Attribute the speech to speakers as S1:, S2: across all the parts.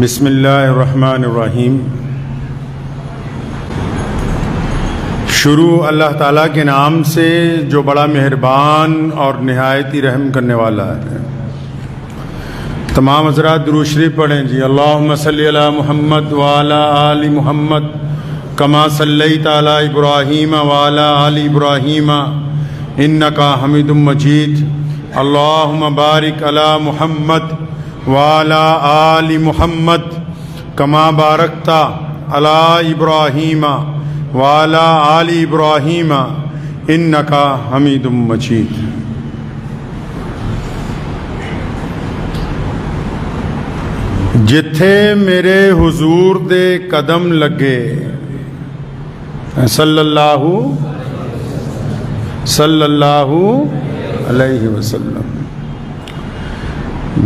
S1: بسم اللہ الرحمن الرحیم۔ شروع اللہ تعالیٰ کے نام سے جو بڑا مہربان اور نہایت ہی رحم کرنے والا ہے۔ تمام حضرات درود شریف پڑھیں جی۔ اللہم صلی علی محمد وعلی آل محمد کما صلیت علی ابراہیم وعلی آل ابراہیم انکا حمید مجید۔ اللہم بارک علی محمد وعلی آل محمد کما بارکت علی ابراہیم وعلی آل ابراہیم انکا حمید مجید۔ جتھے میرے حضور دے قدم لگے صلی اللہ علیہ وسلم،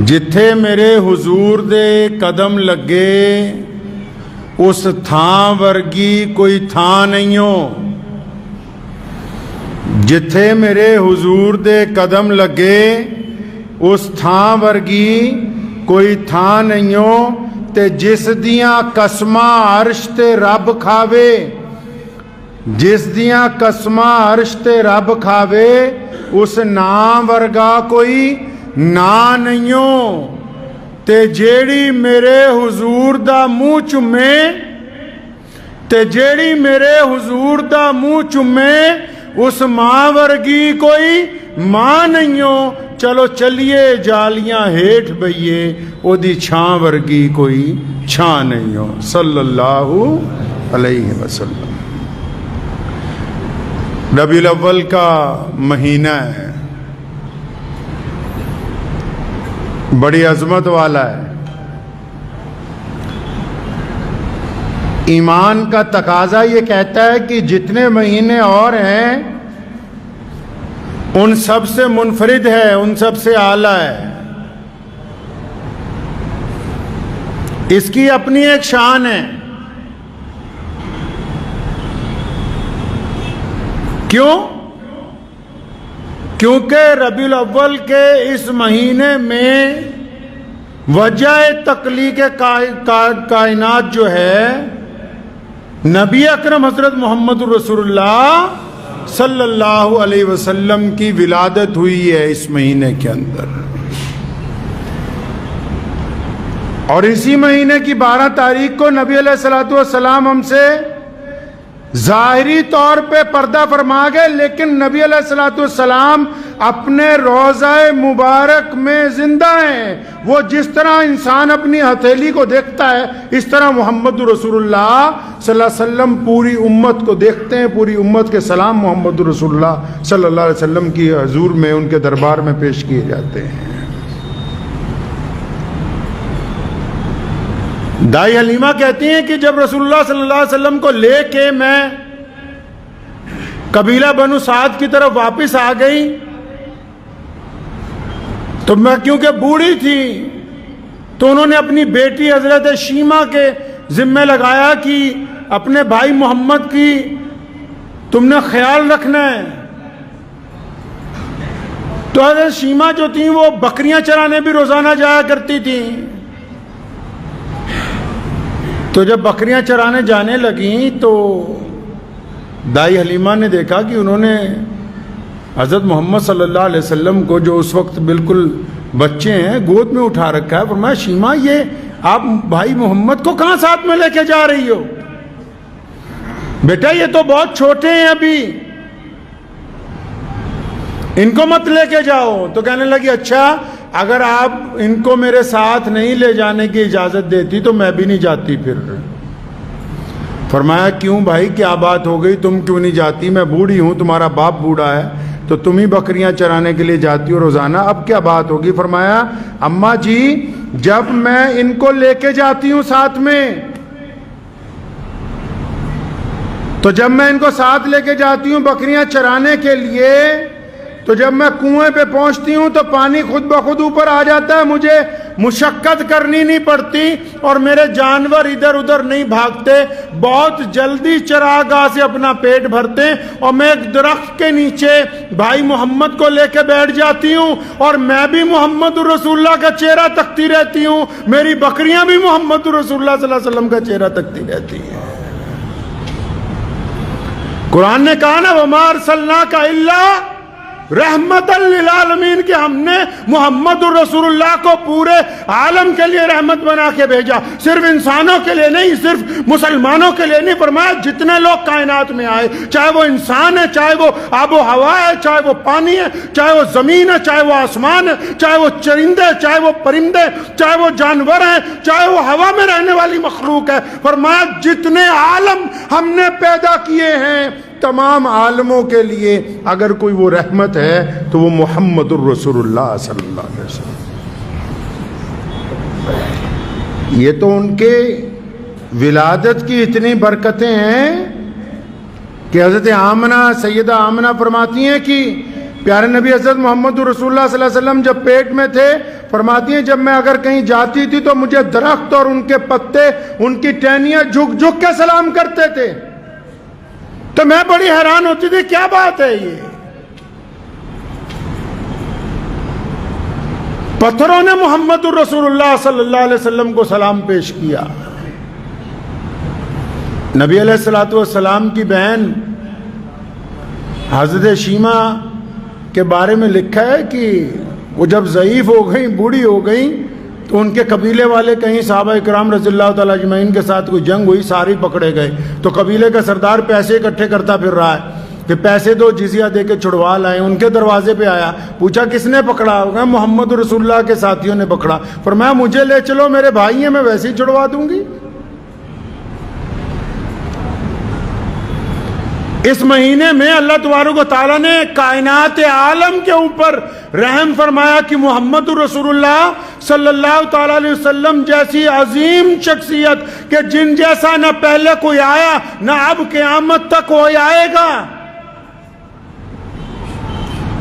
S1: جتھے میرے حضور دے قدم لگے اس تھان ورگی کوئی تھان نہیں ہو۔ جتھے میرے حضور دے قدم لگے اس تھان ورگی کوئی تھان نہیں ہو، تے جس دیاں قسماں عرش تے رب کھاوے، جس دیاں قسماں عرش تے رب کھاوے اس نام ورگا کوئی نا نہیں ہو۔ تے جیڑی میرے حضور دا منہ چومے، تے جیڑی میرے حضور دا منہ چومے اس ماں ورگی کوئی ماں نہیں ہو۔ چلو چلیے جالیاں ہیٹھ بئیے، او دی چھاں ورگی کوئی چھاں نہیں ہو صلی اللہ علیہ وسلم۔ ربیع الاول کا مہینہ ہے، بڑی عظمت والا ہے۔ ایمان کا تقاضا یہ کہتا ہے کہ جتنے مہینے اور ہیں ان سب سے منفرد ہے، ان سب سے اعلیٰ ہے۔ اس کی اپنی ایک شان ہے۔ کیوں؟ کیونکہ ربیع الاول کے اس مہینے میں وجہ تخلیق کائنات جو ہے نبی اکرم حضرت محمد رسول اللہ صلی اللہ علیہ وسلم کی ولادت ہوئی ہے اس مہینے کے اندر۔ اور اسی مہینے کی 12 تاریخ کو نبی علیہ الصلوۃ والسلام ہم سے ظاہری طور پہ پردہ فرما گئے، لیکن نبی علیہ الصلوۃ والسلام اپنے روضہ مبارک میں زندہ ہیں۔ وہ جس طرح انسان اپنی ہتھیلی کو دیکھتا ہے اس طرح محمد رسول اللہ صلی اللہ علیہ وسلم پوری امت کو دیکھتے ہیں۔ پوری امت کے سلام محمد رسول اللہ صلی اللہ علیہ وسلم کی حضور میں، ان کے دربار میں پیش کیے جاتے ہیں۔ دائی حلیمہ کہتی ہیں کہ جب رسول اللہ صلی اللہ علیہ وسلم کو لے کے میں قبیلہ بنو سعد کی طرف واپس آ گئی تو میں کیونکہ بوڑھی تھی تو انہوں نے اپنی بیٹی حضرت شیمہ کے ذمہ لگایا کہ اپنے بھائی محمد کی تم نے خیال رکھنا ہے۔ تو حضرت شیمہ جو تھیں وہ بکریاں چرانے بھی روزانہ جایا کرتی تھیں۔ تو جب بکریاں چرانے جانے لگیں تو دائی حلیمہ نے دیکھا کہ انہوں نے حضرت محمد صلی اللہ علیہ وسلم کو، جو اس وقت بالکل بچے ہیں، گود میں اٹھا رکھا ہے۔ فرمایا شیمہ یہ آپ بھائی محمد کو کہاں ساتھ میں لے کے جا رہی ہو؟ بیٹا یہ تو بہت چھوٹے ہیں ابھی، ان کو مت لے کے جاؤ۔ تو کہنے لگی اچھا اگر آپ ان کو میرے ساتھ نہیں لے جانے کی اجازت دیتی تو میں بھی نہیں جاتی پھر۔ فرمایا کیوں بھائی کیا بات ہو گئی، تم کیوں نہیں جاتی؟ میں بوڑھی ہوں، تمہارا باپ بوڑھا ہے، تو تم ہی بکریاں چرانے کے لیے جاتی ہو روزانہ، اب کیا بات ہوگی؟ فرمایا اماں جی جب میں ان کو لے کے جاتی ہوں ساتھ میں، تو جب میں ان کو ساتھ لے کے جاتی ہوں بکریاں چرانے کے لیے، تو جب میں کنویں پہ پہنچتی ہوں تو پانی خود بخود اوپر آ جاتا ہے، مجھے مشقت کرنی نہیں پڑتی اور میرے جانور ادھر ادھر نہیں بھاگتے، بہت جلدی چراگاہ سے اپنا پیٹ بھرتے ہیں، اور میں ایک درخت کے نیچے بھائی محمد کو لے کے بیٹھ جاتی ہوں اور میں بھی محمد رسول اللہ کا چہرہ تکتی رہتی ہوں، میری بکریاں بھی محمد رسول اللہ صلی اللہ علیہ وسلم کا چہرہ تکتی رہتی ہیں۔ قرآن نے کہا نا وَمَا أَرْسَلْنَاكَ إِلَّا رحمت للعالمین، کہ ہم نے محمد رسول اللہ کو پورے عالم کے لیے رحمت بنا کے بھیجا، صرف انسانوں کے لیے نہیں، صرف مسلمانوں کے لیے نہیں، فرمایا جتنے لوگ کائنات میں آئے، چاہے وہ انسان ہے، چاہے وہ آب و ہوا ہے، چاہے وہ پانی ہے، چاہے وہ زمین ہے، چاہے وہ آسمان ہے، چاہے وہ چرندے، چاہے وہ پرندے، چاہے وہ جانور ہیں، چاہے وہ ہوا میں رہنے والی مخلوق ہے، فرمایا جتنے عالم ہم نے پیدا کیے ہیں، تمام عالموں کے لیے اگر کوئی وہ رحمت ہے تو وہ محمد الرسول اللہ صلی اللہ علیہ وسلم۔ یہ تو ان کے ولادت کی اتنی برکتیں ہیں کہ حضرت آمنہ، سیدہ آمنہ فرماتی ہیں کہ پیارے نبی حضرت محمد رسول اللہ صلی اللہ علیہ وسلم جب پیٹ میں تھے، فرماتی ہیں جب میں اگر کہیں جاتی تھی تو مجھے درخت اور ان کے پتے، ان کی ٹہنیاں جھک جھک کے سلام کرتے تھے، تو میں بڑی حیران ہوتی تھی کیا بات ہے، یہ پتھروں نے محمد رسول اللہ صلی اللہ علیہ وسلم کو سلام پیش کیا۔ نبی علیہ السلام کی بہن حضرت شیمہ کے بارے میں لکھا ہے کہ وہ جب ضعیف ہو گئیں، بوڑھی ہو گئیں، تو ان کے قبیلے والے کہیں صحابہ کرام رضی اللہ تعالیٰ اجمعین کے ساتھ کوئی جنگ ہوئی، سارے پکڑے گئے، تو قبیلے کا سردار پیسے اکٹھے کرتا پھر رہا ہے کہ پیسے دو، جزیہ دے کے چھڑوا لائیں۔ ان کے دروازے پہ آیا، پوچھا کس نے پکڑا؟ ہوگا محمد رسول اللہ کے ساتھیوں نے پکڑا۔ فرمایا مجھے لے چلو، میرے بھائی ہیں، میں ویسے ہی چھڑوا دوں گی۔ اس مہینے میں اللہ تبارک و تعالیٰ نے کائنات عالم کے اوپر رحم فرمایا کہ محمد رسول اللہ صلی اللہ تعالیٰ علیہ وسلم جیسی عظیم شخصیت کہ جن جیسا نہ پہلے کوئی آیا نہ اب قیامت تک کوئی آئے گا،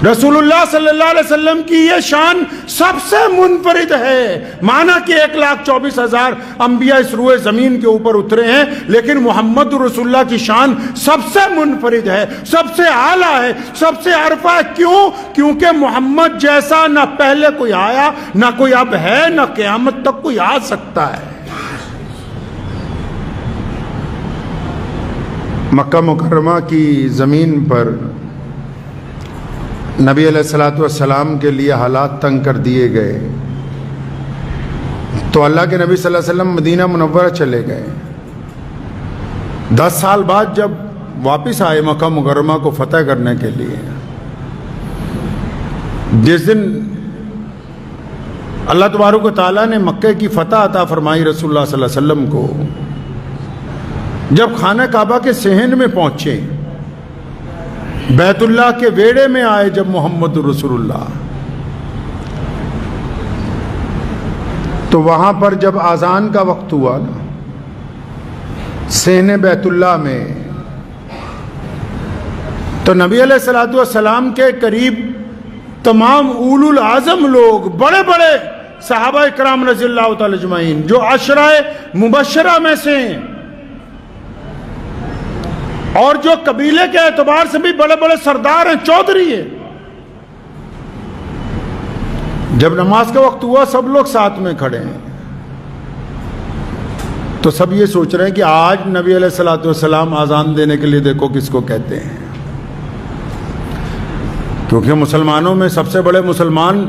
S1: رسول اللہ صلی اللہ علیہ وسلم کی یہ شان سب سے منفرد ہے۔ مانا کہ 1,24,000 انبیاء اس روئے زمین کے اوپر اترے ہیں، لیکن محمد رسول اللہ کی شان سب سے منفرد ہے، سب سے اعلیٰ ہے، سب سے عرفہ ہے۔ کیوں؟ کیونکہ محمد جیسا نہ پہلے کوئی آیا، نہ کوئی اب ہے، نہ قیامت تک کوئی آ سکتا ہے۔ مکہ مکرمہ کی زمین پر نبی علیہ السلام کے لیے حالات تنگ کر دیے گئے، تو اللہ کے نبی صلی اللہ علیہ وسلم مدینہ منورہ چلے گئے۔ 10 سال بعد جب واپس آئے مکہ مکرمہ کو فتح کرنے کے لیے، جس دن اللہ تبارک و تعالیٰ نے مکہ کی فتح عطا فرمائی رسول اللہ صلی اللہ علیہ وسلم کو، جب خانہ کعبہ کے صحن میں پہنچے، بیت اللہ کے ویڑے میں آئے، جب محمد رسول اللہ، تو وہاں پر جب اذان کا وقت ہوا نا، صحن بیت اللہ میں، تو نبی علیہ السلام کے قریب تمام اولو العزم لوگ، بڑے بڑے صحابہ کرام رضی اللہ تعالی اجمعین جو عشرہ مبشرہ میں سے ہیں، اور جو قبیلے کے اعتبار سے بھی بڑے بڑے سردار ہیں، چودھری ہیں، جب نماز کا وقت ہوا سب لوگ ساتھ میں کھڑے ہیں، تو سب یہ سوچ رہے ہیں کہ آج نبی علیہ السلام اذان دینے کے لیے دیکھو کس کو کہتے ہیں، کیونکہ مسلمانوں میں سب سے بڑے مسلمان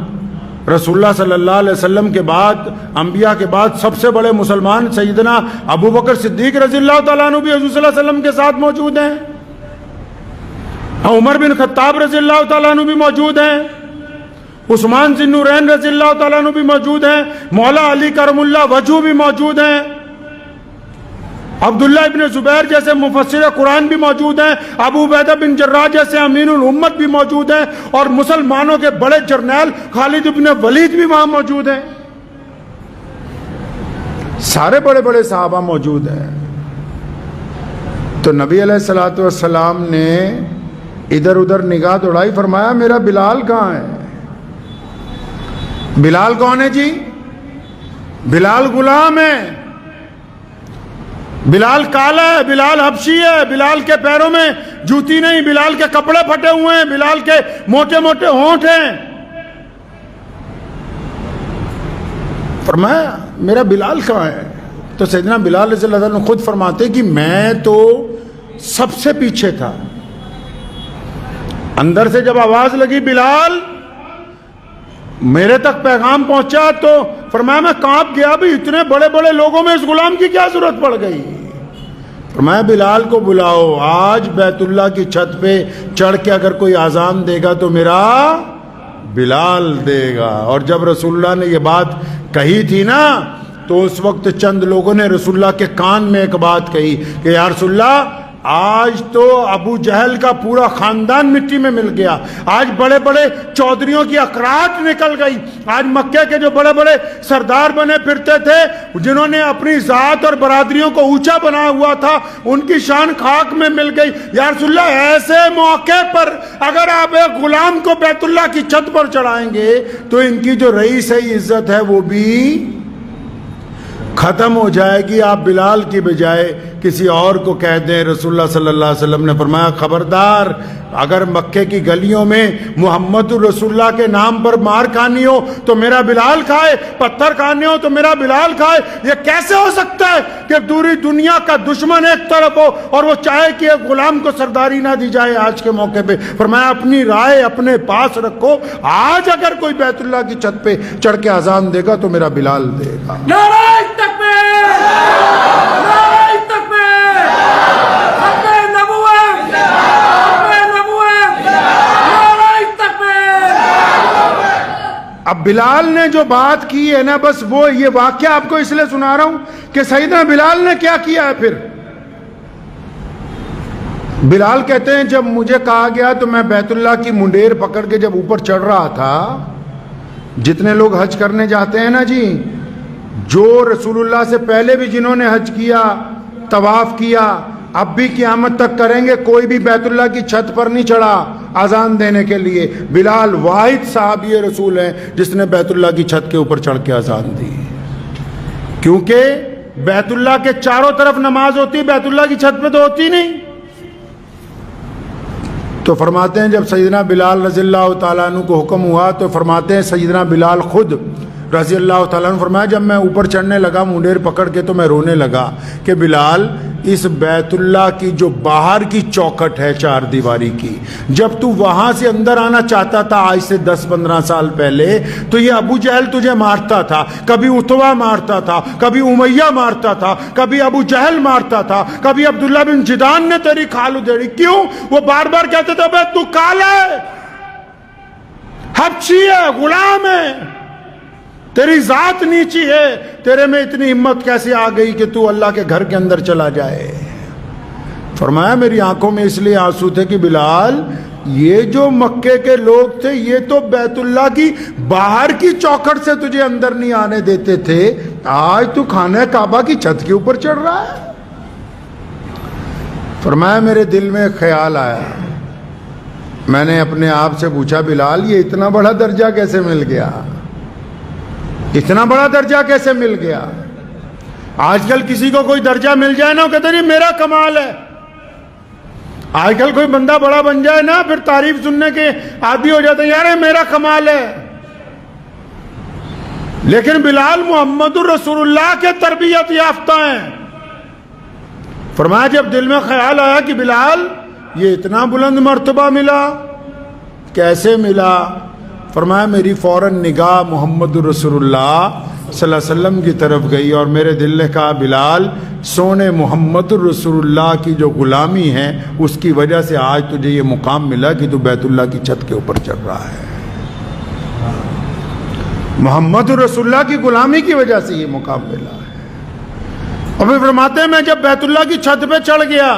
S1: رسول اللہ صلی اللہ علیہ وسلم کے بعد، انبیاء کے بعد سب سے بڑے مسلمان سیدنا ابو بکر صدیق رضی اللہ تعالیٰ عنہ بھی حضور صلی اللہ علیہ وسلم کے ساتھ موجود ہیں، عمر بن خطاب رضی اللہ تعالیٰ عنہ بھی موجود ہیں، عثمان ذی النورین رضی اللہ تعالیٰ عنہ بھی موجود ہیں، مولا علی کرم اللہ وجہ بھی موجود ہیں، عبداللہ ابن زبیر جیسے مفسر قرآن بھی موجود ہیں، ابو عبیدہ بن جراح جیسے امین الامت بھی موجود ہیں، اور مسلمانوں کے بڑے جرنیل خالد ابن ولید بھی وہاں موجود ہیں، سارے بڑے بڑے صحابہ موجود ہیں۔ تو نبی علیہ السلام نے ادھر ادھر نگاہ دوڑائی، فرمایا میرا بلال کہاں ہے؟ بلال کون ہے جی؟ بلال غلام ہے، بلال کالا ہے، بلال حبشی ہے، بلال کے پیروں میں جوتی نہیں، بلال کے کپڑے پھٹے ہوئے ہیں، بلال کے موٹے موٹے ہونٹ ہیں۔ فرمایا میرا بلال کہاں ہے؟ تو سیدنا بلال رضی اللہ عنہ خود فرماتے کہ میں تو سب سے پیچھے تھا، اندر سے جب آواز لگی بلال، میرے تک پیغام پہنچا تو فرمایا میں کانپ گیا، بھی اتنے بڑے بڑے لوگوں میں اس غلام کی کیا ضرورت پڑ گئی؟ فرمایا بلال کو بلاؤ، آج بیت اللہ کی چھت پہ چڑھ کے اگر کوئی اذان دے گا تو میرا بلال دے گا۔ اور جب رسول اللہ نے یہ بات کہی تھی نا تو اس وقت چند لوگوں نے رسول اللہ کے کان میں ایک بات کہی کہ یا رسول اللہ آج تو ابو جہل کا پورا خاندان مٹی میں مل گیا، آج بڑے بڑے چودھریوں کی اکراٹ نکل گئی، آج مکے کے جو بڑے بڑے سردار بنے پھرتے تھے جنہوں نے اپنی ذات اور برادریوں کو اونچا بنا ہوا تھا، ان کی شان خاک میں مل گئی۔ یا رسول اللہ ایسے موقع پر اگر آپ ایک غلام کو بیت اللہ کی چھت پر چڑھائیں گے تو ان کی جو رئیس عزت ہے وہ بھی ختم ہو جائے گی، آپ بلال کی بجائے کسی اور کو کہہ دیں۔ رسول اللہ صلی اللہ علیہ وسلم نے فرمایا خبردار، اگر مکے کی گلیوں میں محمد رسول اللہ کے نام پر مار کھانی ہو تو میرا بلال کھائے، پتھر کھانے ہو تو میرا بلال کھائے۔ یہ کیسے ہو سکتا ہے کہ پوری دنیا کا دشمن ایک طرف ہو اور وہ چاہے کہ ایک غلام کو سرداری نہ دی جائے آج کے موقع پہ؟ فرمایا اپنی رائے اپنے پاس رکھو، آج اگر کوئی بیت اللہ کی چھت پہ چڑھ کے اذان دے گا تو میرا بلال دے گا۔
S2: نعرہ تکبیر! نعرہ تکبیر! حق نبوت! حق نبوت! نعرہ تکبیر!
S1: اب بلال نے جو بات کی ہے نا، بس وہ یہ واقعہ آپ کو اس لیے سنا رہا ہوں کہ سیدنا بلال نے کیا کیا ہے۔ پھر بلال کہتے ہیں جب مجھے کہا گیا تو میں بیت اللہ کی منڈیر پکڑ کے جب اوپر چڑھ رہا تھا، جتنے لوگ حج کرنے جاتے ہیں نا جی، جو رسول اللہ سے پہلے بھی جنہوں نے حج کیا، طواف کیا، اب بھی قیامت تک کریں گے، کوئی بھی بیت اللہ کی چھت پر نہیں چڑھا اذان دینے کے لیے۔ بلال واحد صحابی رسول ہیں جس نے بیت اللہ کی چھت کے اوپر چڑھ کے اذان دی، کیونکہ بیت اللہ کے چاروں طرف نماز ہوتی، بیت اللہ کی چھت پہ تو ہوتی نہیں۔ تو فرماتے ہیں جب سیدنا بلال رضی اللہ تعالیٰ عنہ کو حکم ہوا تو فرماتے ہیں سیدنا بلال خود رضی اللہ تعالیٰ عنہ فرمایا جب میں اوپر چڑھنے لگا منڈیر پکڑ کے تو میں رونے لگا کہ بلال اس بیت اللہ کی جو باہر کی چوکھٹ ہے چار دیواری کی، جب تو وہاں سے اندر آنا چاہتا تھا آج سے 10-15 سال پہلے تو یہ ابو جہل تجھے مارتا تھا، کبھی اتوا مارتا تھا، کبھی امیہ مارتا تھا، کبھی ابو جہل مارتا تھا، کبھی عبداللہ بن جدان نے تیری کھال ادھیڑی۔ کیوں؟ وہ بار بار کہتے تھے بے تو کالا ہے، حبشی ہے، غلام ہے، تیری ذات نیچی ہے، تیرے میں اتنی ہمت کیسے آ گئی کہ تو اللہ کے گھر کے اندر چلا جائے؟ فرمایا میری آنکھوں میں اس لیے آنسو تھے کہ بلال یہ جو مکے کے لوگ تھے یہ تو بیت اللہ کی باہر کی چوکھٹ سے تجھے اندر نہیں آنے دیتے تھے، آج تو خانہ کعبہ کی چھت کے اوپر چڑھ رہا ہے۔ فرمایا میرے دل میں ایک خیال آیا، میں نے اپنے آپ سے پوچھا بلال یہ اتنا بڑا درجہ کیسے مل گیا؟ اتنا بڑا درجہ کیسے مل گیا؟ آج کل کسی کو کوئی درجہ مل جائے نا وہ کہتے نہیں میرا کمال ہے، آج کل کوئی بندہ بڑا بن جائے نا پھر تعریف سننے کے عادی ہو جاتے ہیں، یار میرا کمال ہے۔ لیکن بلال محمد الرسول اللہ کے تربیت یافتہ ہیں۔ فرمایا جب دل میں خیال آیا کہ بلال یہ اتنا بلند مرتبہ ملا، کیسے ملا؟ فرمایا میری فوراً نگاہ محمد رسول اللہ صلی اللہ علیہ وسلم کی طرف گئی اور میرے دل نے کہا بلال سونے محمد رسول اللہ کی جو غلامی ہے اس کی وجہ سے آج تجھے یہ مقام ملا کہ تو بیت اللہ کی چھت کے اوپر چڑھ رہا ہے۔ محمد رسول اللہ کی غلامی کی وجہ سے یہ مقام ملا ہے۔ اور پھر فرماتے ہیں میں جب بیت اللہ کی چھت پہ چڑھ گیا،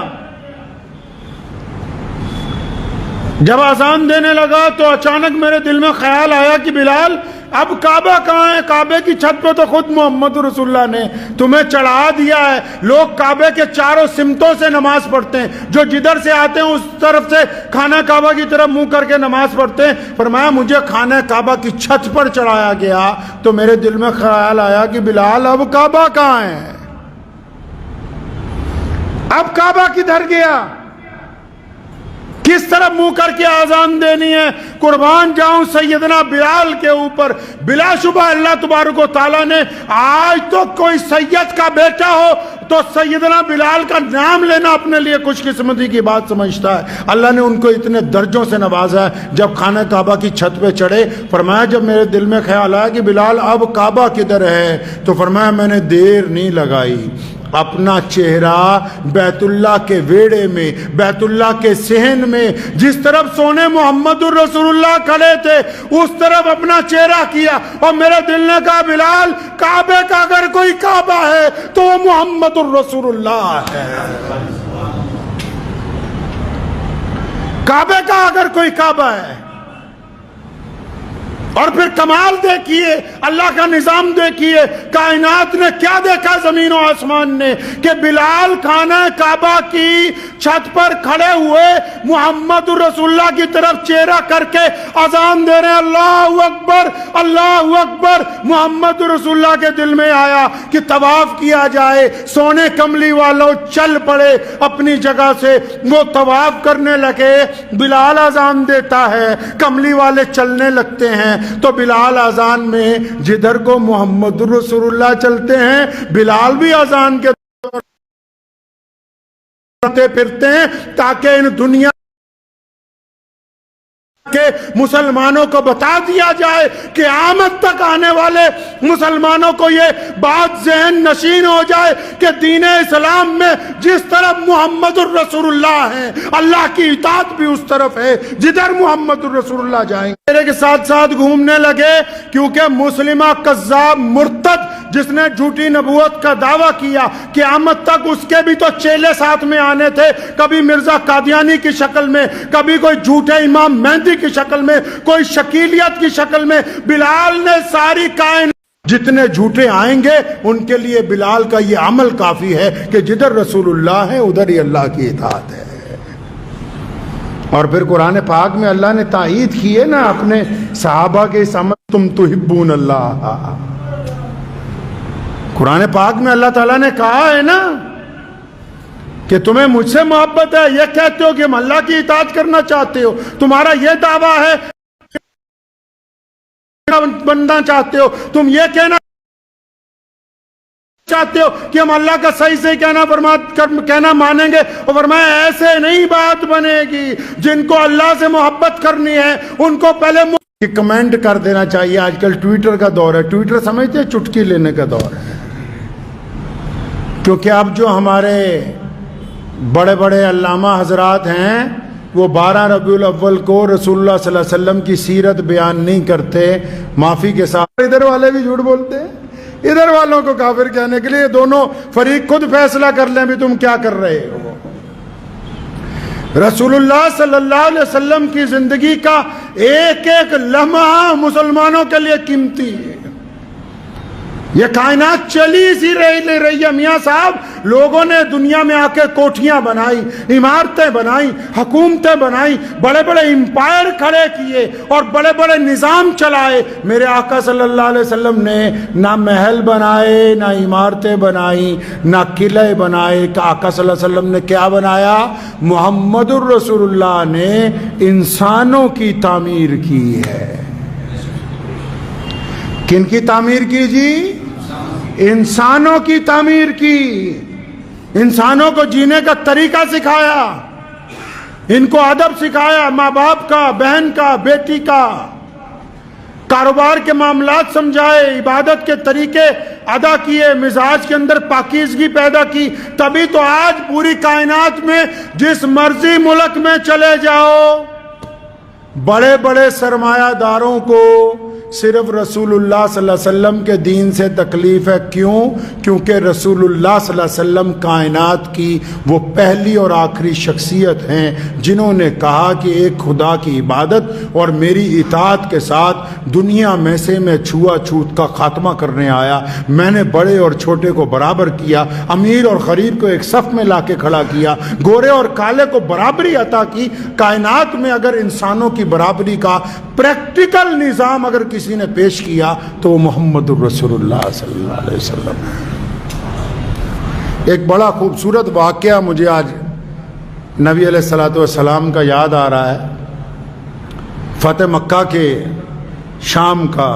S1: جب اذان دینے لگا تو اچانک میرے دل میں خیال آیا کہ بلال اب کعبہ کہاں ہے؟ کعبے کی چھت پہ تو خود محمد رسول اللہ نے تمہیں چڑھا دیا ہے. لوگ کعبے کے چاروں سمتوں سے نماز پڑھتے ہیں, جو جدھر سے آتے ہیں اس طرف سے خانہ کعبہ کی طرف منہ کر کے نماز پڑھتے ہیں. فرمایا مجھے خانہ کعبہ کی چھت پر چڑھایا گیا تو میرے دل میں خیال آیا کہ بلال اب کعبہ کہاں ہے؟ اب کعبہ کدھر گیا؟ کس طرف منہ کر کے آزان دینی ہے؟ قربان جاؤں سیدنا بلال کے اوپر. بلا شبہ اللہ تبارک و تعالیٰ نے آج تو کوئی سید کا بیٹا ہو تو سیدنا بلال کا نام لینا اپنے لیے خوش قسمتی کی بات سمجھتا ہے. اللہ نے ان کو اتنے درجوں سے نوازا ہے. جب خانہ کعبہ کی چھت پہ چڑھے, فرمایا جب میرے دل میں خیال آیا کہ بلال اب کعبہ کدھر ہے, تو فرمایا میں نے دیر نہیں لگائی, اپنا چہرہ بیت اللہ کے ویڑے میں, بیت اللہ کے صحن میں, جس طرف سونے محمد الرسول اللہ کھڑے تھے اس طرف اپنا چہرہ کیا, اور میرے دل نے کہا بلال کعبے کا اگر کوئی کعبہ ہے تو وہ محمد الرسول اللہ ہے. کعبے کا اگر کوئی کعبہ ہے. اور پھر کمال دیکھیے, اللہ کا نظام دیکھیے, کائنات نے کیا دیکھا زمین و آسمان نے, کہ بلال خانہ کعبہ کی چھت پر کھڑے ہوئے محمد رسول اللہ کی طرف چہرہ کر کے اذان دے رہے ہیں, اللہ اکبر اللہ اکبر. محمد رسول اللہ کے دل میں آیا کہ طواف کیا جائے. سونے کملی والوں چل پڑے اپنی جگہ سے, وہ طواف کرنے لگے. بلال اذان دیتا ہے, کملی والے چلنے لگتے ہیں, تو بلال اذان میں جدھر کو محمد رسول اللہ چلتے ہیں بلال بھی اذان کے پھرتے ہیں, تاکہ ان دنیا کہ مسلمانوں کو بتا دیا جائے کہ قیامت تک آنے والے مسلمانوں کو یہ بات ذہن نشین ہو جائے کہ دین اسلام میں جس طرف محمد الرسول اللہ ہے اللہ کی اطاعت بھی اس طرف ہے جدھر محمد الرسول اللہ جائیں گے. میرے کے ساتھ ساتھ گھومنے لگے, کیونکہ مسلمہ کذاب مرتد جس نے جھوٹی نبوت کا دعویٰ کیا, قیامت تک اس کے بھی تو چیلے ساتھ میں آنے تھے, کبھی مرزا قادیانی کی شکل میں, کبھی کوئی جھوٹے امام مہدی کی شکل میں, کوئی شکیلیت کی شکل میں. بلال نے ساری کائنات جتنے جھوٹے آئیں گے ان کے لیے بلال کا یہ عمل کافی ہے کہ جدھر رسول اللہ ہے ادھر ہی اللہ کی اطاعت ہے. اور پھر قرآن پاک میں اللہ نے تائید کی ہے نا اپنے صحابہ کے اس عمل, تم تحبون اللہ. قرآن پاک میں اللہ تعالیٰ نے کہا ہے نا کہ تمہیں مجھ سے محبت ہے, یہ کہتے ہو کہ ہم اللہ کی اطاعت کرنا چاہتے ہو, تمہارا یہ دعویٰ ہے بننا چاہتے ہو, تم یہ کہنا چاہتے ہو کہ ہم اللہ کا صحیح سے کہنا مانیں گے. اور فرمایا ایسے نہیں بات بنے گی. جن کو اللہ سے محبت کرنی ہے ان کو پہلے کمنٹ کر دینا چاہیے. آج کل ٹویٹر کا دور ہے, ٹویٹر سمجھتے ہیں چٹکی لینے کا دور ہے, کیونکہ اب جو ہمارے بڑے بڑے علامہ حضرات ہیں وہ 12 ربیع الاول کو رسول اللہ صلی اللہ علیہ وسلم کی سیرت بیان نہیں کرتے, معافی کے ساتھ. ادھر والے بھی جھوٹ بولتے ہیں, ادھر والوں کو کافر کہنے کے لیے دونوں فریق خود فیصلہ کر لیں بھی تم کیا کر رہے ہو. رسول اللہ صلی اللہ علیہ وسلم کی زندگی کا ایک ایک لمحہ مسلمانوں کے لیے قیمتی ہے. یہ کائنات چلی سی رہی ہے میاں صاحب. لوگوں نے دنیا میں آ کے کوٹھیاں بنائی, عمارتیں بنائی, حکومتیں بنائی, بڑے بڑے امپائر کھڑے کیے اور بڑے بڑے نظام چلائے. میرے آقا صلی اللہ علیہ وسلم نے نہ محل بنائے, نہ عمارتیں بنائی, نہ قلعے بنائے. آقا صلی اللہ علیہ وسلم نے کیا بنایا؟ محمد الرسول اللہ نے انسانوں کی تعمیر کی ہے. کن کی تعمیر کی جی؟ انسانوں کی تعمیر کی. انسانوں کو جینے کا طریقہ سکھایا, ان کو ادب سکھایا, ماں باپ کا, بہن کا, بیٹی کا, کاروبار کے معاملات سمجھائے, عبادت کے طریقے ادا کیے, مزاج کے اندر پاکیزگی پیدا کی. تبھی تو آج پوری کائنات میں جس مرضی ملک میں چلے جاؤ بڑے بڑے سرمایہ داروں کو صرف رسول اللہ صلی اللہ علیہ وسلم کے دین سے تکلیف ہے. کیوں؟ کیونکہ رسول اللہ صلی اللہ علیہ وسلم کائنات کی وہ پہلی اور آخری شخصیت ہیں جنہوں نے کہا کہ ایک خدا کی عبادت اور میری اطاعت کے ساتھ دنیا میں سے میں چھوا چھوت کا خاتمہ کرنے آیا. میں نے بڑے اور چھوٹے کو برابر کیا، امیر اور غریب کو ایک صف میں لا کے کھڑا کیا، گورے اور کالے کو برابری عطا کی. کائنات میں اگر انسانوں کی برابری کا پریکٹیکل نظام اگر کسی نے پیش کیا تو وہ محمد الرسول اللہ صلی اللہ علیہ وسلم. ایک بڑا خوبصورت واقعہ مجھے آج نبی علیہ الصلوۃ والسلام کا یاد آ رہا ہے. فتح مکہ کے شام کا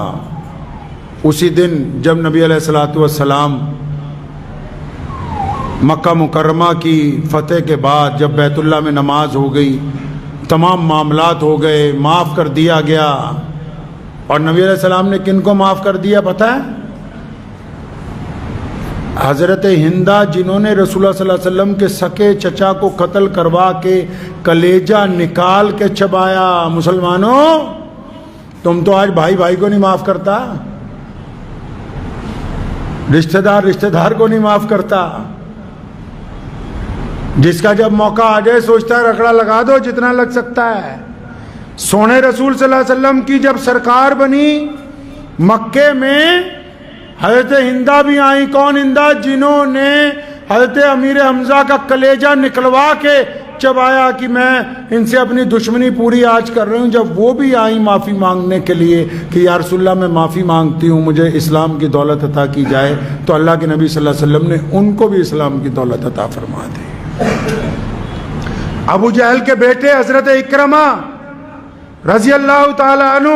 S1: اسی دن جب نبی علیہ الصلوۃ والسلام مکہ مکرمہ کی فتح کے بعد جب بیت اللہ میں نماز ہو گئی، تمام معاملات ہو گئے، معاف کر دیا گیا. اور نبی علیہ السلام نے کن کو معاف کر دیا پتہ ہے؟ حضرت ہندہ، جنہوں نے رسول اللہ صلی اللہ علیہ وسلم کے سکے چچا کو قتل کروا کے کلیجہ نکال کے چبایا. مسلمانوں، تم تو آج بھائی بھائی کو نہیں معاف کرتا، رشتہ دار کو نہیں معاف کرتا. جس کا جب موقع آ جائے سوچتا ہے رگڑا لگا دو جتنا لگ سکتا ہے. سونے رسول صلی اللہ علیہ وسلم کی جب سرکار بنی مکے میں، حضرت ہندہ بھی آئیں. کون ہندہ؟ جنہوں نے حضرت امیر حمزہ کا کلیجہ نکلوا کے چبایا کہ میں ان سے اپنی دشمنی پوری آج کر رہی ہوں. جب وہ بھی آئیں معافی مانگنے کے لیے کہ یا رسول اللہ میں معافی مانگتی ہوں، مجھے اسلام کی دولت عطا کی جائے، تو اللہ کے نبی صلی اللہ علیہ وسلم نے ان کو بھی اسلام کی دولت عطا فرما دی. ابو جہل کے بیٹے حضرت اکرمہ رضی اللہ تعالی عنہ،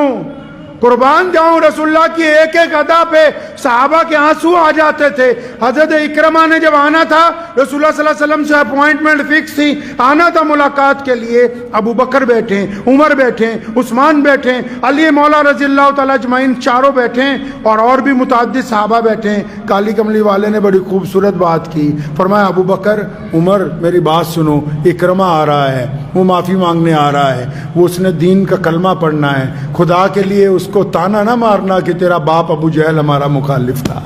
S1: قربان جاؤں رسول اللہ کی ایک ایک ادا پہ صحابہ کے آنسو آ جاتے تھے. حضرت اکرمہ نے جب آنا تھا، رسول اللہ صلی اللہ علیہ وسلم سے اپوائنٹمنٹ فکس تھی، آنا تھا ملاقات کے لیے. ابو بکر بیٹھے، عمر بیٹھے، عثمان بیٹھے، علی مولا رضی اللہ تعالیٰ اجمعین چاروں بیٹھے، اور بھی متعدد صحابہ بیٹھے. کالی کملی والے نے بڑی خوبصورت بات کی. فرمایا ابو بکر، عمر، میری بات سنو، اکرمہ آ رہا ہے، وہ معافی مانگنے آ رہا ہے، وہ اس نے دین کا کلمہ پڑھنا ہے. خدا کے لیے اس کو تانا نہ مارنا کہ تیرا باپ ابو جہل ہمارا مخالف تھا.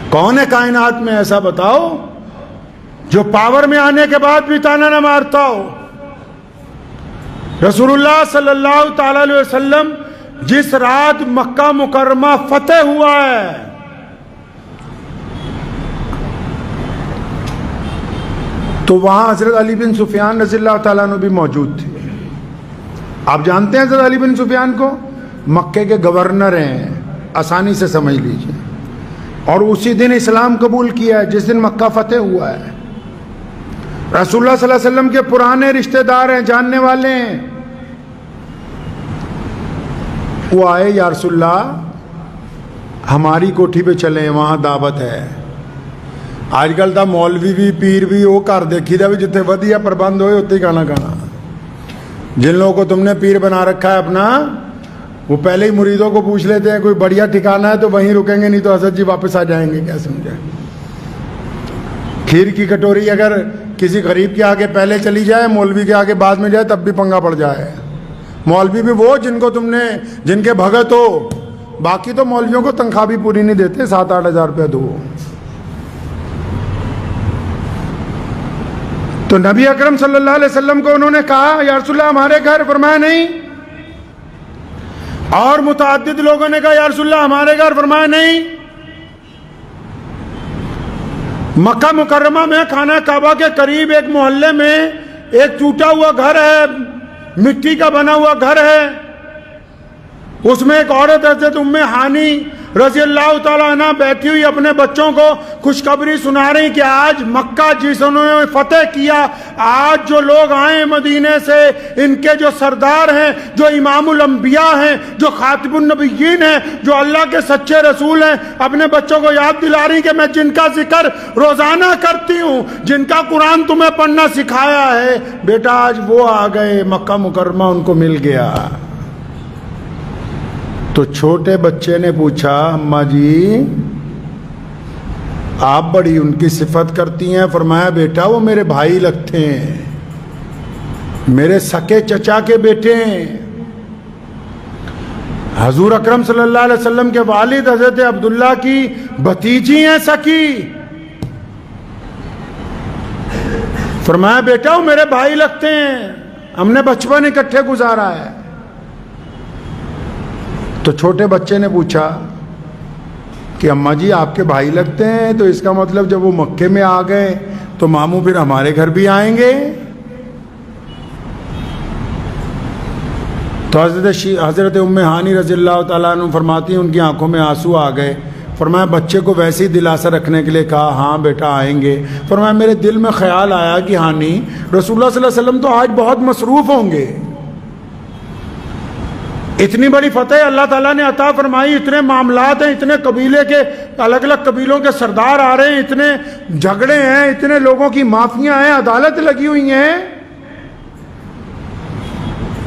S1: کون ہے کائنات میں ایسا بتاؤ جو پاور میں آنے کے بعد بھی تانا نہ مارتا ہو؟ رسول اللہ صلی اللہ تعالی علیہ وسلم جس رات مکہ مکرمہ فتح ہوا ہے، تو وہاں حضرت علی بن سفیان رضی اللہ تعالیٰ عنہ بھی موجود تھے. آپ جانتے ہیں حضرت علی بن سفیان کو؟ مکے کے گورنر ہیں، آسانی سے سمجھ لیجئے. اور اسی دن اسلام قبول کیا ہے جس دن مکہ فتح ہوا ہے. رسول اللہ صلی اللہ علیہ وسلم کے پرانے رشتہ دار ہیں، جاننے والے ہیں. وہ آئے، یا رسول اللہ ہماری کوٹھی پہ چلیں، وہاں دعوت ہے. آج کل تا مولوی بھی پیر بھی وہ گھر دیکھی دا بھی جتنے ودیا پربند ہوئے اتنے ہی کھانا کھانا. جن لوگوں کو تم نے پیر بنا رکھا ہے اپنا، وہ پہلے ہی مریدوں کو پوچھ لیتے ہیں کوئی بڑھیا ٹھکانا ہے تو وہیں رکیں گے، نہیں تو حضرت جی واپس آ جائیں گے. کیا سمجھا؟ کھیر کی کٹوری اگر کسی غریب کے آگے پہلے چلی جائے، مولوی کے آگے بعد میں جائے، تب بھی پنگا پڑ جائے. مولوی بھی وہ جن کو تم نے، جن کے بھگت ہو. باقی تو مولویوں کو تنخواہ بھی پوری نہیں دیتے، 7-8 ہزار روپے دو. تو نبی اکرم صلی اللہ علیہ وسلم کو انہوں نے کہا یا رسول اللہ ہمارے گھر، فرمایا نہیں. اور متعدد لوگوں نے کہا یا رسول اللہ ہمارے گھر، فرمایا نہیں. مکہ مکرمہ میں خانہ کعبہ کے قریب ایک محلے میں ایک ٹوٹا ہوا گھر ہے، مٹی کا بنا ہوا گھر ہے. اس میں ایک عورت حضرت ام ہانی رضی اللہ تعالیٰ عنہ بیٹھی ہوئی اپنے بچوں کو خوشخبری سنا رہی کہ آج مکہ جس انہوں نے فتح کیا، آج جو لوگ آئے مدینے سے، ان کے جو سردار ہیں، جو امام الانبیاء ہیں، جو خاتم النبیین ہیں، جو اللہ کے سچے رسول ہیں، اپنے بچوں کو یاد دلا رہی کہ میں جن کا ذکر روزانہ کرتی ہوں، جن کا قرآن تمہیں پڑھنا سکھایا ہے، بیٹا آج وہ آ گئے، مکہ مکرمہ ان کو مل گیا. تو چھوٹے بچے نے پوچھا اماں جی آپ بڑی ان کی صفت کرتی ہیں. فرمایا بیٹا وہ میرے بھائی لگتے ہیں. میرے سکے چچا کے بیٹے ہیں. حضور اکرم صلی اللہ علیہ وسلم کے والد حضرت عبداللہ کی بھتیجی ہیں سکی. فرمایا بیٹا وہ میرے بھائی لگتے ہیں, ہم نے بچپن اکٹھے گزارا ہے. تو چھوٹے بچے نے پوچھا کہ اماں جی آپ کے بھائی لگتے ہیں, تو اس کا مطلب جب وہ مکے میں آ گئے تو ماموں پھر ہمارے گھر بھی آئیں گے. تو حضرت ام ہانی رضی اللہ تعالیٰ عنہ فرماتی ہیں ان کی آنکھوں میں آنسو آ گئے. فرمایا بچے کو ویسے ہی دلاسا رکھنے کے لیے کہا ہاں بیٹا آئیں گے. فرمایا میرے دل میں خیال آیا کہ ہانی رسول اللہ صلی اللہ علیہ وسلم تو آج بہت مصروف ہوں گے, اتنی بڑی فتح اللہ تعالیٰ نے عطا فرمائی, اتنے معاملات ہیں, اتنے قبیلے کے الگ الگ قبیلوں کے سردار آ رہے ہیں, اتنے جھگڑے ہیں, اتنے لوگوں کی معافیاں ہیں, عدالت لگی ہوئی ہیں,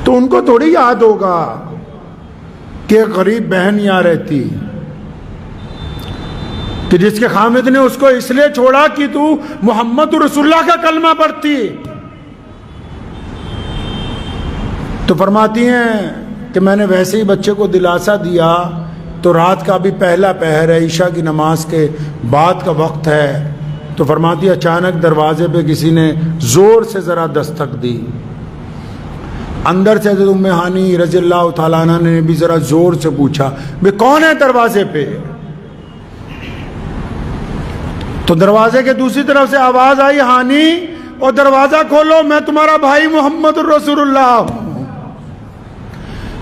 S1: تو ان کو تھوڑی یاد ہوگا کہ ایک غریب بہن یہاں رہتی کہ جس کے خامد نے اس کو اس لیے چھوڑا کہ تو محمد رسول اللہ کا کلمہ پڑھتی. تو فرماتی ہیں کہ میں نے ویسے ہی بچے کو دلاسا دیا تو رات کا بھی پہلا پہر ہے, عشاء کی نماز کے بعد کا وقت ہے. تو فرماتی ہے اچانک دروازے پہ کسی نے زور سے ذرا دستک دی. اندر سے حضرت ام ہانی رضی اللہ تعالیٰ عنہ نے بھی ذرا زور سے پوچھا بے کون ہے دروازے پہ. تو دروازے کے دوسری طرف سے آواز آئی ہانی اور دروازہ کھولو, میں تمہارا بھائی محمد الرسول اللہ ہوں.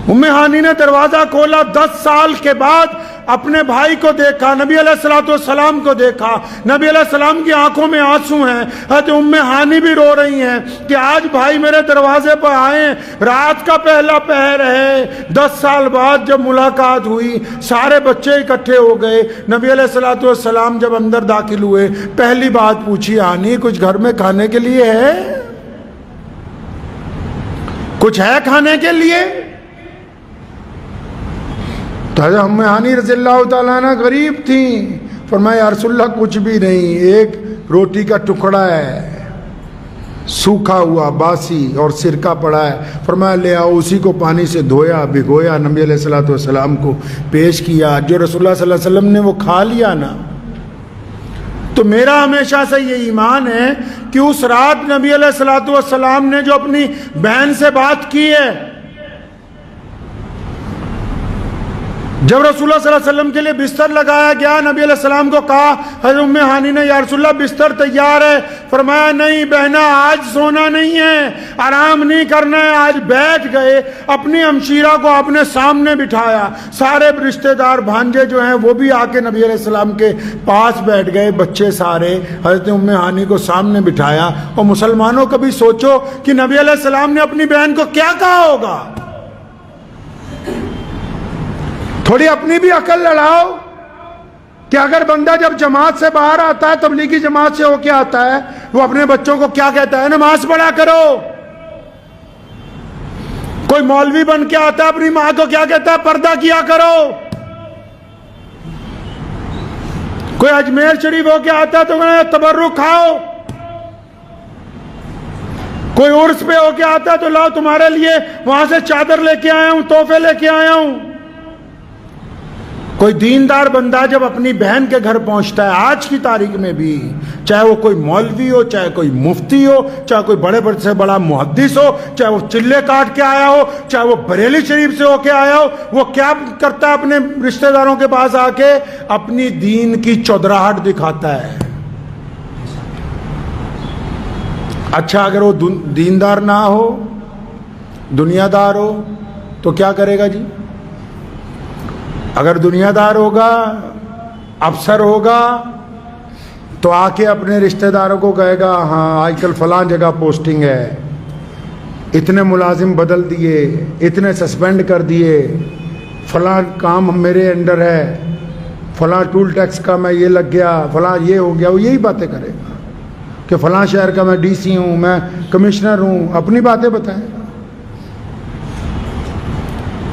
S1: ام ہانی نے دروازہ کھولا, 10 سال کے بعد اپنے بھائی کو دیکھا, نبی علیہ الصلوۃ والسلام کو دیکھا, نبی علیہ السلام کی آنکھوں میں آنسو ہیں. حضرت ام ہانی بھی رو رہی ہیں کہ آج بھائی میرے دروازے پر آئے, رات کا پہلا پہر ہے, 10 سال بعد جب ملاقات ہوئی, سارے بچے اکٹھے ہو گئے. نبی علیہ الصلوۃ والسلام جب اندر داخل ہوئے پہلی بات پوچھی ہانی کچھ گھر میں کھانے کے لیے ہے, کچھ ہے کھانے کے لیے. تو حضرت ام ہانی رضی اللہ تعالیٰ عنہ غریب تھیں. فرمایا یا رسول اللہ کچھ بھی نہیں, ایک روٹی کا ٹکڑا ہے سوکھا ہوا باسی اور سرکہ پڑا ہے. فرمایا لے آؤ, اسی کو پانی سے دھویا بھگویا, نبی علیہ الصلوۃ والسلام کو پیش کیا. جو رسول اللہ صلی اللہ علیہ وسلم نے وہ کھا لیا نا. تو میرا ہمیشہ سے یہ ایمان ہے کہ اس رات نبی علیہ الصلوۃ والسلام نے جو اپنی بہن سے بات کی ہے, جب رسول اللہ صلی اللہ علیہ وسلم کے لیے بستر لگایا گیا, نبی علیہ السلام کو کہا حضرت ام ہانی نے یا رسول اللہ بستر تیار ہے. فرمایا نہیں بہنا آج سونا نہیں ہے, آرام نہیں کرنا ہے. آج بیٹھ گئے, اپنی ہمشیرہ کو اپنے سامنے بٹھایا, سارے رشتہ دار بھانجے جو ہیں وہ بھی آ کے نبی علیہ السلام کے پاس بیٹھ گئے, بچے سارے. حضرت ام ہانی کو سامنے بٹھایا. اور مسلمانوں کبھی سوچو کہ نبی علیہ السلام نے اپنی بہن کو کیا کہا ہوگا. تھوڑی اپنی بھی عقل لڑاؤ کہ اگر بندہ جب جماعت سے باہر آتا ہے, تبلیغی جماعت سے ہو کے آتا ہے, وہ اپنے بچوں کو کیا کہتا ہے, نماز پڑھا کرو. کوئی مولوی بن کے آتا ہے, اپنی ماں کو کیا کہتا ہے, پردہ کیا کرو. کوئی اجمیر شریف ہو کے آتا ہے تو تبرک کھاؤ. کوئی عرس پہ ہو کے آتا ہے تو لاؤ تمہارے لیے وہاں سے چادر لے کے آیا ہوں, تحفے لے کے آیا ہوں. کوئی دیندار بندہ جب اپنی بہن کے گھر پہنچتا ہے آج کی تاریخ میں بھی, چاہے وہ کوئی مولوی ہو, چاہے کوئی مفتی ہو, چاہے کوئی بڑے بڑے سے بڑا محدث ہو, چاہے وہ چلے کاٹ کے آیا ہو, چاہے وہ بریلی شریف سے ہو کے آیا ہو, وہ کیا کرتا ہے اپنے رشتہ داروں کے پاس آ کے اپنی دین کی چودراہٹ دکھاتا ہے. اچھا اگر وہ دیندار نہ ہو, دنیا دار ہو تو کیا کرے گا جی. اگر دنیا دار ہوگا, افسر ہوگا, تو آ کے اپنے رشتہ داروں کو کہے گا ہاں آج کل فلاں جگہ پوسٹنگ ہے, اتنے ملازم بدل دیے, اتنے سسپینڈ کر دیے, فلاں کام میرے انڈر ہے, فلاں ٹول ٹیکس کا میں یہ لگ گیا, فلاں یہ ہو گیا. وہ یہی باتیں کرے گا کہ فلاں شہر کا میں ڈی سی ہوں, میں کمشنر ہوں, اپنی باتیں بتائیں.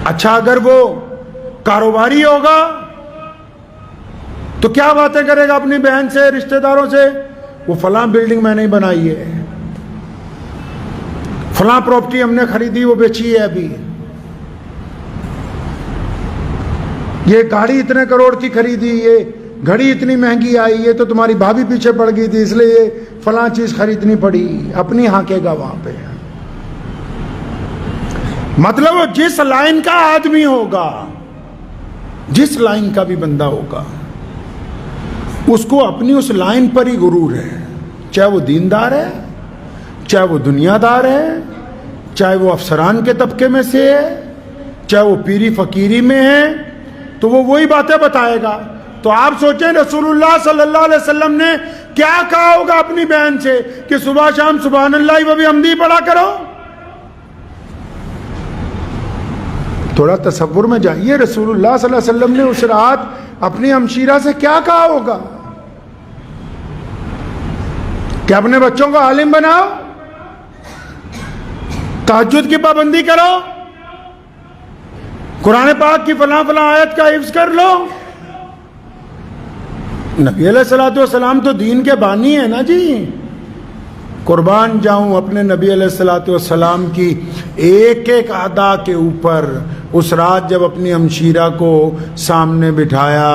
S1: اچھا اگر وہ کاروباری ہوگا تو کیا باتیں کرے گا اپنی بہن سے, رشتہ داروں سے, وہ فلاں بلڈنگ میں نے بنائی ہے, فلاں پراپرٹی ہم نے خریدی وہ بیچی ہے ابھی، یہ گاڑی اتنے کروڑ کی خریدی، یہ گھڑی اتنی مہنگی آئی، یہ تو تمہاری بھابھی پیچھے پڑ گئی تھی اس لیے یہ فلاں چیز خریدنی پڑی، اپنی ہانکے گا وہاں پہ۔ مطلب وہ جس لائن کا آدمی ہوگا، جس لائن کا بھی بندہ ہوگا، اس کو اپنی اس لائن پر ہی غرور ہے، چاہے وہ دیندار ہے، چاہے وہ دنیا دار ہے، چاہے وہ افسران کے طبقے میں سے ہے، چاہے وہ پیری فقیری میں ہے، تو وہ وہی باتیں بتائے گا۔ تو آپ سوچیں رسول اللہ صلی اللہ علیہ وسلم نے کیا کہا ہوگا اپنی بہن سے کہ صبح شام سبحان اللہ و بحمدہ پڑھا کرو۔ تھوڑا تصور میں جائیے، رسول اللہ صلی اللہ علیہ وسلم نے اس رات اپنی ہمشیرہ سے کیا کہا ہوگا کہ اپنے بچوں کو عالم بناؤ، تہجد کی پابندی کرو، قرآن پاک کی فلاں فلاں آیت کا حفظ کر لو۔ نبی علیہ الصلوۃ والسلام تو دین کے بانی ہیں نا جی۔ قربان جاؤں اپنے نبی علیہ الصلوۃ والسلام کی ایک ایک ادا کے اوپر۔ اس رات جب اپنی ہمشیرہ کو سامنے بٹھایا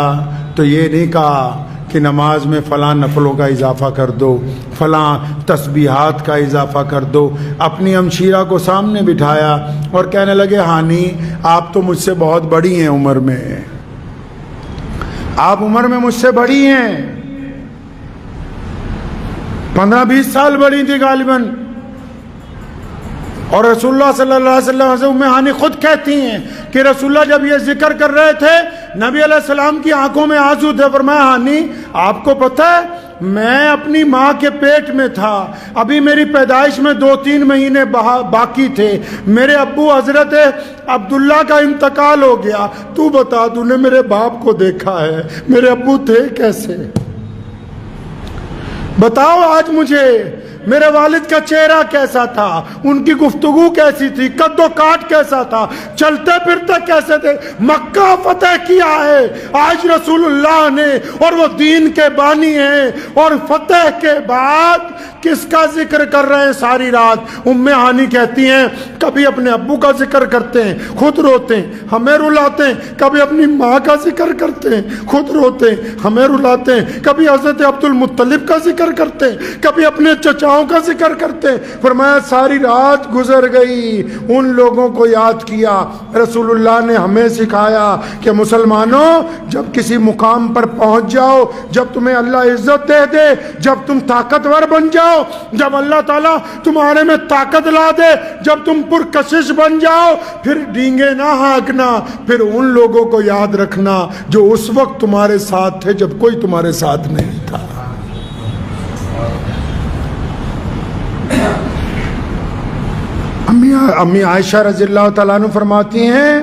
S1: تو یہ نہیں کہا کہ نماز میں فلاں نفلوں کا اضافہ کر دو، فلاں تسبیحات کا اضافہ کر دو۔ اپنی ہمشیرہ کو سامنے بٹھایا اور کہنے لگے ہانی آپ تو مجھ سے بہت بڑی ہیں عمر میں، آپ عمر میں مجھ سے بڑی ہیں، 15-20 سال بڑی تھی غالباً۔ اور رسول اللہ صلی اللہ علیہ وسلم سے ام ہانی خود کہتی ہیں کہ رسول اللہ جب یہ ذکر کر رہے تھے نبی علیہ السلام کی آنکھوں میں آنسو تھے۔ فرمایا ہانی آپ کو پتہ ہے میں اپنی ماں کے پیٹ میں تھا، ابھی میری پیدائش میں 2-3 مہینے باقی تھے، میرے ابو حضرت عبداللہ کا انتقال ہو گیا، تو بتا تو نے میرے باپ کو دیکھا ہے، میرے ابو تھے کیسے؟ بتاؤ آج مجھے میرے والد کا چہرہ کیسا تھا، ان کی گفتگو کیسی تھی، قد و کاٹ کیسا تھا، چلتے پھرتے کیسے تھے۔ مکہ فتح کیا ہے آج رسول اللہ نے، اور وہ دین کے بانی ہیں، اور فتح کے بعد کس کا ذکر کر رہے ہیں ساری رات؟ ام ہانی کہتی ہیں کبھی اپنے ابو کا ذکر کرتے ہیں خود روتے ہیں ہمیں رلاتے ہیں، کبھی اپنی ماں کا ذکر کرتے ہیں خود روتے ہیں ہمیں رلاتے ہیں، کبھی حضرت عبد المطلب کا ذکر کرتے ہیں، کبھی اپنے چچاؤں کا ذکر کرتے ہیں۔ فرمایا ساری رات گزر گئی، ان لوگوں کو یاد کیا۔ رسول اللہ نے ہمیں سکھایا کہ مسلمانوں جب کسی مقام پر پہنچ جاؤ، جب تمہیں اللہ عزت دے دے، جب تم طاقتور بن جاؤ، جب اللہ تعالیٰ تمہارے میں طاقت لا دے، جب تم پرکشش بن جاؤ، پھر ڈینگے نہ ہانکنا، پھر ان لوگوں کو یاد رکھنا جو اس وقت تمہارے ساتھ تھے جب کوئی تمہارے ساتھ نہیں تھا۔ امی عائشہ رضی اللہ تعالیٰ عنہ فرماتی ہیں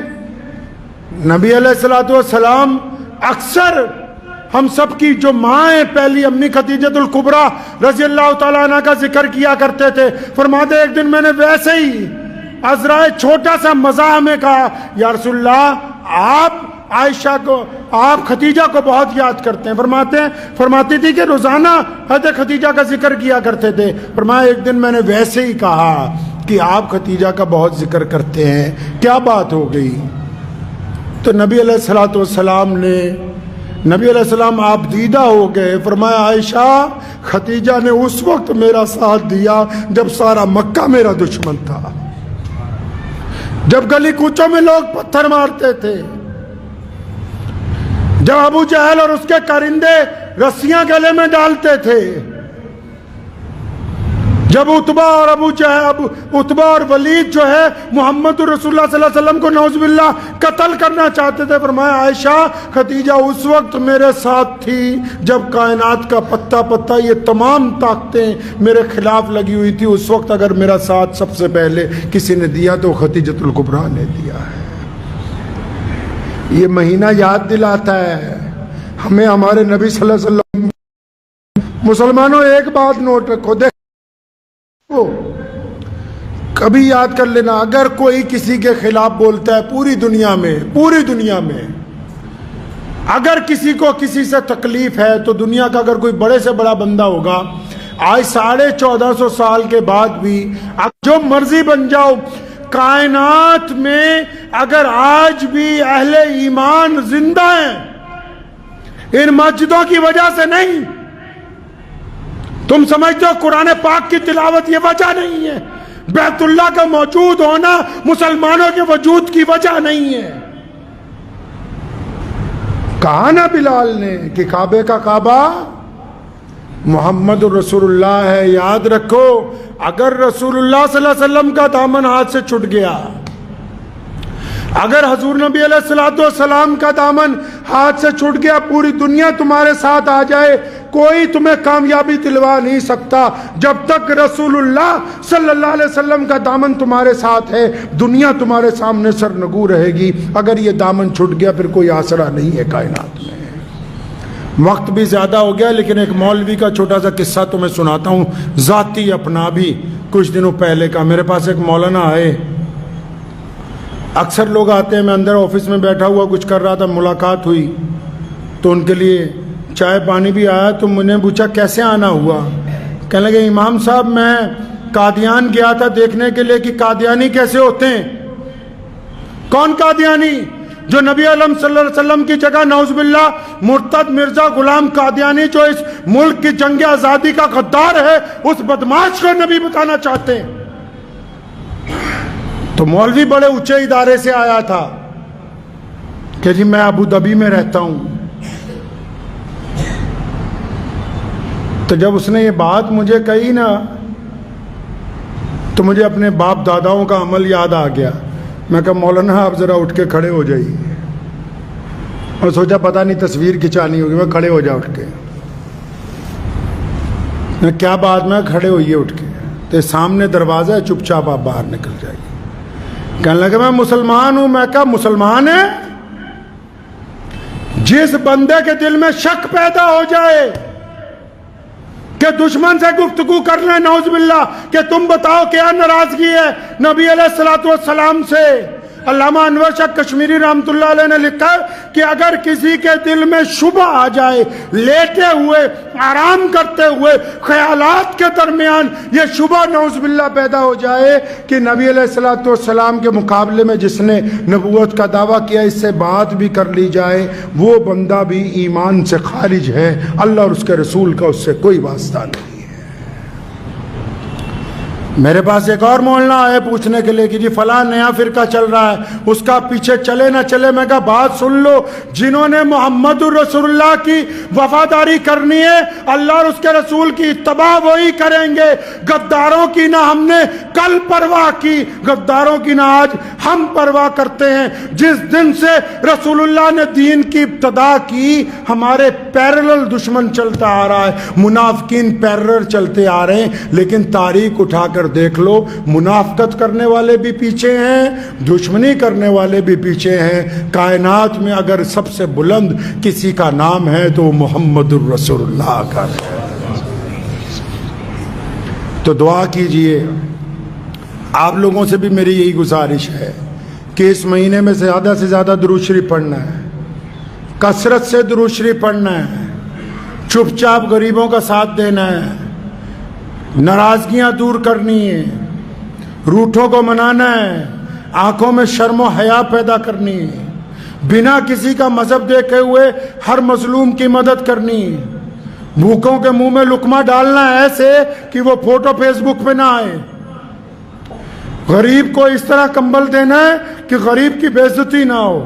S1: نبی علیہ الصلوۃ والسلام اکثر ہم سب کی جو ماں ہیں پہلی امی خدیجۃ الکبریٰ رضی اللہ تعالیٰ عنہ کا ذکر کیا کرتے تھے۔ فرماتے ایک دن میں نے ویسے ہی عذرائے چھوٹا سا مزاح میں کہا یا رسول اللہ آپ عائشہ کو، آپ خدیجہ کو بہت یاد کرتے ہیں۔ فرماتی تھی کہ روزانہ حضرت خدیجہ کا ذکر کیا کرتے تھے۔ فرمایا ایک دن میں نے ویسے ہی کہا کہ آپ خدیجہ کا بہت ذکر کرتے ہیں، کیا بات ہو گئی؟ تو نبی علیہ الصلوۃ والسلام نے، نبی علیہ السلام آپ دیدہ ہو گئے۔ فرمایا عائشہ خدیجہ نے اس وقت میرا ساتھ دیا جب سارا مکہ میرا دشمن تھا، جب گلی کوچوں میں لوگ پتھر مارتے تھے، جب ابو جہل اور اس کے کرندے رسیاں گلے میں ڈالتے تھے، جب اتبا اور ولید جو ہے محمد رسول اللہ صلی اللہ علیہ وسلم کو نعوذ باللہ قتل کرنا چاہتے تھے۔ فرمایا عائشہ خدیجہ اس وقت میرے ساتھ تھی جب کائنات کا پتا پتا یہ تمام طاقتیں میرے خلاف لگی ہوئی تھی، اس وقت اگر میرا ساتھ سب سے پہلے کسی نے دیا تو خدیجۃ الکبریٰ نے دیا ہے۔ یہ مہینہ یاد دلاتا ہے ہمیں ہمارے نبی صلی اللہ علیہ وسلم۔ مسلمانوں ایک بات نوٹ رکھو، دیکھو کبھی یاد کر لینا، اگر کوئی کسی کے خلاف بولتا ہے پوری دنیا میں اگر کسی کو کسی سے تکلیف ہے تو دنیا کا اگر کوئی بڑے سے بڑا بندہ ہوگا آج 1450 سال کے بعد بھی جو مرضی بن جاؤ. کائنات میں اگر آج بھی اہل ایمان زندہ ہیں ان مسجدوں کی وجہ سے نہیں. تم سمجھتے ہو قرآن پاک کی تلاوت یہ وجہ نہیں ہے, بیت اللہ کا موجود ہونا مسلمانوں کے وجود کی وجہ نہیں ہے. کہا نا بلال نے کہ کعبے کا کعبہ محمد رسول اللہ ہے. یاد رکھو اگر رسول اللہ صلی اللہ علیہ وسلم کا دامن ہاتھ سے چھٹ گیا, اگر حضور نبی علیہ السلام کا دامن ہاتھ سے چھٹ گیا, پوری دنیا تمہارے ساتھ آ جائے, کوئی تمہیں کامیابی دلوا نہیں سکتا. جب تک رسول اللہ صلی اللہ علیہ وسلم کا دامن تمہارے ساتھ ہے دنیا تمہارے سامنے سرنگو رہے گی. اگر یہ دامن چھٹ گیا پھر کوئی آسرا نہیں ہے کائنات میں. وقت بھی زیادہ ہو گیا لیکن ایک مولوی کا چھوٹا سا قصہ تمہیں سناتا ہوں, ذاتی اپنا بھی کچھ دنوں پہلے کا. میرے پاس ایک مولانا آئے, اکثر لوگ آتے ہیں, میں اندر آفس میں بیٹھا ہوا کچھ کر رہا تھا, ملاقات ہوئی تو ان کے لیے چائے پانی بھی آیا. تو میں نے پوچھا کیسے آنا ہوا؟ کہنے لگے امام صاحب میں قادیان گیا تھا دیکھنے کے لیے کہ قادیانی کیسے ہوتے ہیں. کون قادیانی؟ جو نبی عالم صلی اللہ علیہ وسلم کی جگہ نعوذ باللہ مرتد مرزا غلام قادیانی جو اس ملک کی جنگ آزادی کا غدار ہے اس بدماش کو نبی بتانا چاہتے ہیں. تو مولوی بڑے اونچے ادارے سے آیا تھا کہ جی میں ابو دھابی میں رہتا ہوں. تو جب اس نے یہ بات مجھے کہی نا تو مجھے اپنے باپ داداؤں کا عمل یاد آ گیا. میں کہا مولانا آپ ذرا اٹھ کے کھڑے ہو جائیے, اور سوچا پتہ نہیں تصویر کھنچانی ہوگی. میں کھڑے ہو جا اٹھ کے. میں کیا بات, میں کھڑے ہوئیے اٹھ کے, تو سامنے دروازہ ہے, چپ چاپ آپ باہر نکل جائیے. کہنے لگا میں مسلمان ہوں. میں کہا مسلمان ہے؟ جس بندے کے دل میں شک پیدا ہو جائے کہ دشمن سے گفتگو کر لیں نعوذ باللہ کہ تم بتاؤ کیا ناراضگی ہے نبی علیہ السلام سے. علامہ انور شاہ کشمیری رحمۃ اللہ علیہ نے لکھا کہ اگر کسی کے دل میں شبہ آ جائے, لیٹے ہوئے آرام کرتے ہوئے خیالات کے درمیان یہ شبہ نعوذ باللہ پیدا ہو جائے کہ نبی علیہ السلام کے مقابلے میں جس نے نبوت کا دعویٰ کیا اس سے بات بھی کر لی جائے, وہ بندہ بھی ایمان سے خارج ہے. اللہ اور اس کے رسول کا اس سے کوئی واسطہ نہیں. میرے پاس ایک اور مولانا آئے پوچھنے کے لیے کہ جی فلاں نیا فرقہ چل رہا ہے, اس کا پیچھے چلے نہ چلے. میں کہا بات سن لو, جنہوں نے محمد الرسول اللہ کی وفاداری کرنی ہے اللہ اور اس کے رسول کی اتباع وہی کریں گے. غداروں کی نہ ہم نے کل پرواہ کی, غداروں کی نہ آج ہم پرواہ کرتے ہیں. جس دن سے رسول اللہ نے دین کی ابتدا کی ہمارے پیرلل دشمن چلتا آ رہا ہے, منافقین پیرلل چلتے آ رہے ہیں. لیکن تاریخ اٹھا کر دیکھ لو, منافقت کرنے والے بھی پیچھے ہیں, دشمنی کرنے والے بھی پیچھے ہیں. کائنات میں اگر سب سے بلند کسی کا نام ہے تو محمد الرسول اللہ کا ہے. تو دعا کیجئے. آپ لوگوں سے بھی میری یہی گزارش ہے کہ اس مہینے میں زیادہ سے زیادہ درود شریف پڑھنا ہے, کثرت سے درود شریف پڑھنا ہے, چپ چاپ غریبوں کا ساتھ دینا ہے, ناراضگیاں دور کرنی ہے, روٹھوں کو منانا ہے, آنکھوں میں شرم و حیا پیدا کرنی ہے, بنا کسی کا مذہب دیکھے ہوئے ہر مظلوم کی مدد کرنی ہے, بھوکوں کے منہ میں لقمہ ڈالنا ہے ایسے کہ وہ فوٹو فیس بک پہ نہ آئے, غریب کو اس طرح کمبل دینا ہے کہ غریب کی بے عزتی نہ ہو,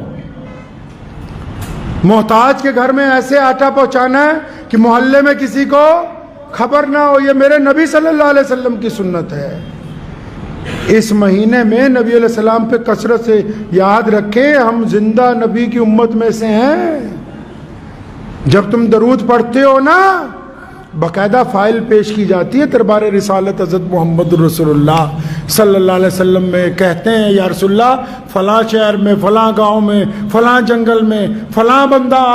S1: محتاج کے گھر میں ایسے آٹا پہنچانا ہے کہ محلے میں کسی کو خبر نہ ہو. یہ میرے نبی صلی اللہ علیہ وسلم کی سنت ہے. اس مہینے میں نبی علیہ السلام پہ کثرت سے یاد رکھیں, ہم زندہ نبی کی امت میں سے ہیں. جب تم درود پڑھتے ہو نا باقاعدہ فائل پیش کی جاتی ہے دربار رسالت حضرت محمد رسول اللہ صلی اللہ علیہ وسلم میں. کہتے ہیں یا رسول اللہ فلاں شہر میں, فلاں گاؤں میں, فلاں جنگل میں فلاں بندہ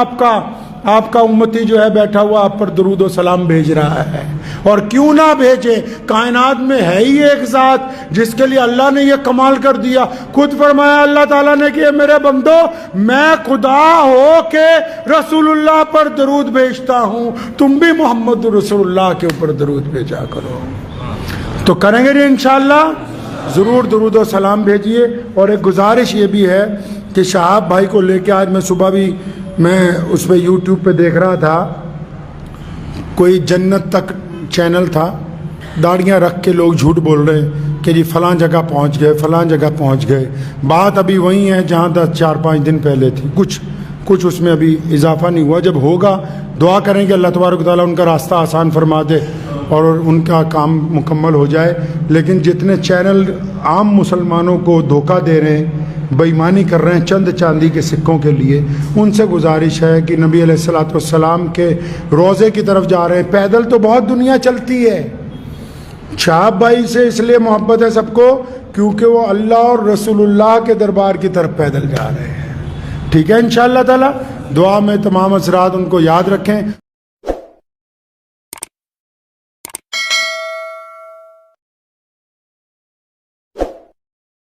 S1: آپ کا امتی جو ہے بیٹھا ہوا آپ پر درود و سلام بھیج رہا ہے. اور کیوں نہ بھیجے, کائنات میں ہے ہی ایک ذات جس کے لیے اللہ نے یہ کمال کر دیا. خود فرمایا اللہ تعالیٰ نے کہ میرے بندو میں خدا ہو کے رسول اللہ پر درود بھیجتا ہوں, تم بھی محمد رسول اللہ کے اوپر درود بھیجا کرو. تو کریں گے انشاءاللہ. ضرور درود و سلام بھیجیے. اور ایک گزارش یہ بھی ہے کہ شہاب بھائی کو لے کے آج میں صبح بھی میں اس پہ یوٹیوب پہ دیکھ رہا تھا, کوئی جنت تک چینل تھا, داڑیاں رکھ کے لوگ جھوٹ بول رہے ہیں کہ جی فلاں جگہ پہنچ گئے, فلاں جگہ پہنچ گئے. بات ابھی وہی ہے جہاں 4-5 دن پہلے تھی, کچھ اس میں ابھی اضافہ نہیں ہوا. جب ہوگا دعا کریں کہ اللہ تبارک و تعالیٰ ان کا راستہ آسان فرما دے اور ان کا کام مکمل ہو جائے. لیکن جتنے چینل عام مسلمانوں کو دھوکہ دے رہے ہیں, بےایمانی کر رہے ہیں چند چاندی کے سکوں کے لیے, ان سے گزارش ہے کہ نبی علیہ الصلوۃ والسلام کے روضے کی طرف جا رہے ہیں. پیدل تو بہت دنیا چلتی ہے. شہاب بھائی سے اس لیے محبت ہے سب کو کیونکہ وہ اللہ اور رسول اللہ کے دربار کی طرف پیدل جا رہے ہیں. ٹھیک ہے, انشاءاللہ تعالی دعا میں تمام حضرات ان کو یاد رکھیں.